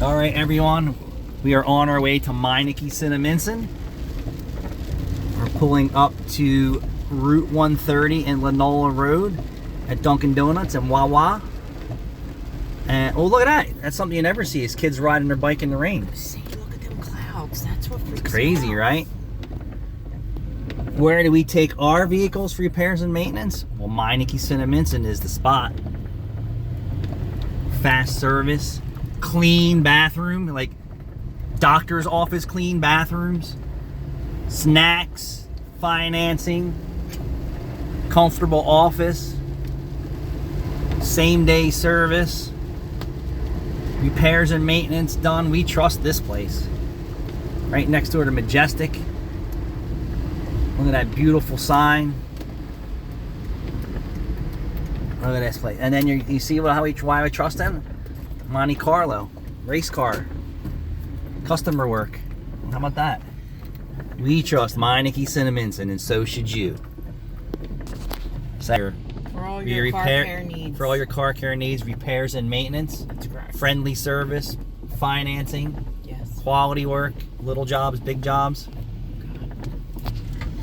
All right, everyone, we are on our way to Meineke, Cinnaminson. We're pulling up to Route 130 and Lanola Road at Dunkin' Donuts and Wawa. And oh, look at that! That's something you never see: is kids riding their bike in the rain. See, look at them clouds. That's what freaks It's crazy, me out. right? Where do we take our vehicles for repairs and maintenance? Well, Meineke, Cinnaminson is the spot. Fast service, clean bathroom, like doctor's office clean bathrooms, snacks, financing, comfortable office, same day service, repairs and maintenance done. We trust this place. Right next door to Majestic. Look at that beautiful sign. Look at this place. And then you see why I trust them? Monte Carlo, race car, customer work. How about that? We trust Meineke, Cinnaminson, and so should you. So, For all your car care needs. For all your car care needs, repairs and maintenance. That's correct. Friendly service, financing, Yes. quality work, little jobs, big jobs.